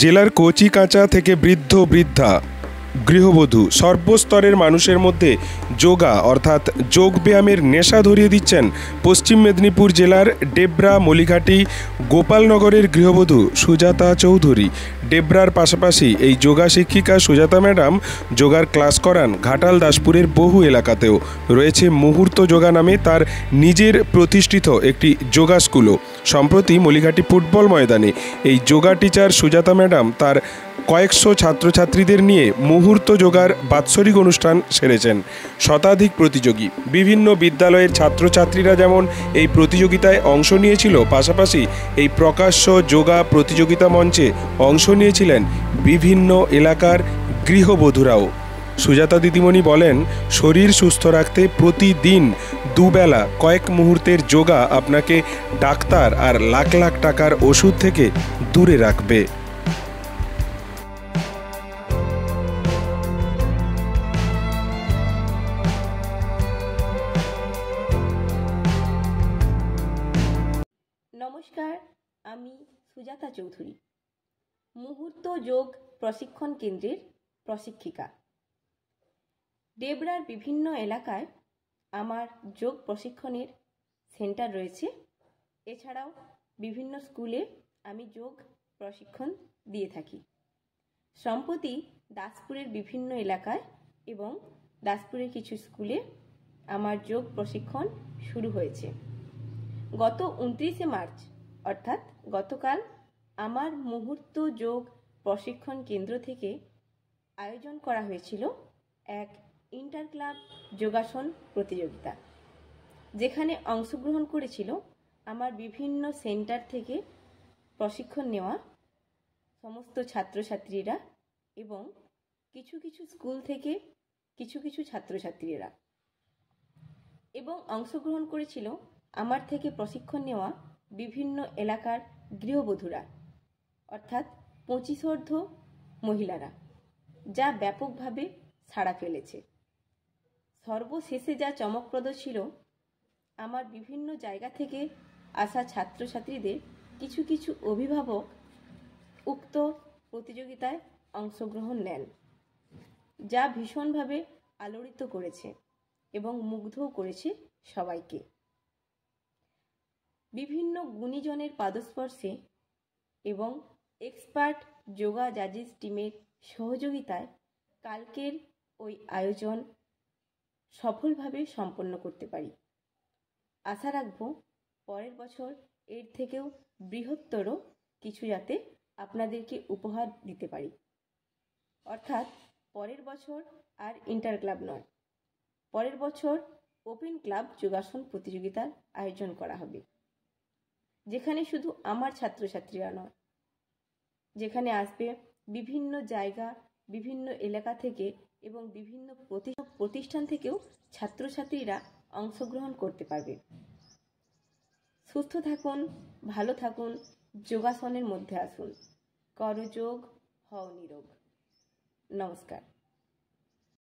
জেলার কচিকাঁচা থেকে বৃদ্ধ বৃদ্ধা, গৃহবধূ সর্বস্তরের মানুষের মধ্যে যোগা অর্থাৎ যোগব্যায়ামের নেশা ধরিয়ে দিচ্ছেন পশ্চিম মেদিনীপুর জেলার ডেবরা মলিঘাটি গোপালনগরের গৃহবধূ সুজাতা চৌধুরী। ডেবরার পাশাপাশি এই যোগা শিক্ষিকা সুজাতা ম্যাডাম যোগার ক্লাস করান ঘাটাল দাসপুরের বহু এলাকাতেও। রয়েছে মুহূর্ত যোগা নামে তার নিজের প্রতিষ্ঠিত একটি যোগা স্কুলও। সম্প্রতি মলিঘাটি ফুটবল ময়দানে এই যোগা টিচার সুজাতা ম্যাডাম তার কয়েকশো ছাত্রছাত্রীদের নিয়ে মুহূর্ত যোগার বাৎসরিক অনুষ্ঠান সেরেছেন। শতাধিক প্রতিযোগী বিভিন্ন বিদ্যালয়ের ছাত্রছাত্রীরা যেমন এই প্রতিযোগিতায় অংশ নিয়েছিল, পাশাপাশি এই প্রকাশ্য যোগা প্রতিযোগিতা মঞ্চে অংশ নিয়েছিলেন বিভিন্ন এলাকার গৃহবধূরাও। সুজাতা দিদিমণি বলেন, শরীর সুস্থ রাখতে প্রতিদিন দুবেলা কয়েক মুহূর্তের যোগা আপনাকে ডাক্তার আর লাখ লাখ টাকার ওষুধ থেকে দূরে রাখবে। নমস্কার, আমি সুজাতা চৌধুরী, মুহূর্ত যোগ প্রশিক্ষণ কেন্দ্রের প্রশিক্ষিকা। ডেবরার বিভিন্ন এলাকায় আমার যোগ প্রশিক্ষণের সেন্টার রয়েছে। এছাড়াও বিভিন্ন স্কুলে আমি যোগ প্রশিক্ষণ দিয়ে থাকি। সম্প্রতি দাসপুরের বিভিন্ন এলাকায় এবং দাসপুরের কিছু স্কুলে আমার যোগ প্রশিক্ষণ শুরু হয়েছে। গত 29শে মার্চ অর্থাৎ গতকাল আমার মুহূর্ত যোগ প্রশিক্ষণ কেন্দ্র থেকে আয়োজন করা হয়েছিল এক ইন্টার ক্লাব যোগাসন প্রতিযোগিতা, যেখানে অংশগ্রহণ করেছিল আমার বিভিন্ন সেন্টার থেকে প্রশিক্ষণ নেওয়া সমস্ত ছাত্রছাত্রীরা এবং কিছু কিছু স্কুল থেকে কিছু ছাত্রছাত্রীরা, এবং অংশগ্রহণ করেছিল আমার থেকে প্রশিক্ষণ নেওয়া বিভিন্ন এলাকার গৃহবধূরা অর্থাৎ 25 মহিলারা, যা ব্যাপকভাবে সাড়া ফেলেছে। সর্বশেষে যা চমকপ্রদ ছিল, আমার বিভিন্ন জায়গা থেকে আসা ছাত্রছাত্রীদের কিছু অভিভাবক উক্ত প্রতিযোগিতায় অংশগ্রহণ নেন, যা ভীষণভাবে আলোড়িত করেছে এবং মুগ্ধও করেছে সবাইকে। বিভিন্ন গুণীজনের পাদস্পর্শে এবং এক্সপার্ট যোগা জাজিস টিমের সহযোগিতায় কালকের ওই আয়োজন সফলভাবে সম্পন্ন করতে পারি। আশা রাখব পরের বছর এর থেকেও বৃহত্তর কিছু যাতে আপনাদেরকে উপহার দিতে পারি। অর্থাৎ পরের বছর আর ইন্টার ক্লাব নয়, পরের বছর ওপেন ক্লাব যোগাসন প্রতিযোগিতার আয়োজন করা হবে, যেখানে শুধু আমার ছাত্রছাত্রীরা নয়, যেখানে আসবে বিভিন্ন জায়গা, বিভিন্ন এলাকা থেকে এবং বিভিন্ন প্রতিষ্ঠান থেকেও ছাত্রছাত্রীরা অংশগ্রহণ করতে পারবে। সুস্থ থাকুন, ভালো থাকুন, যোগাসনের মধ্যে আসুন, করো যোগ, হও নিরোগ। নমস্কার।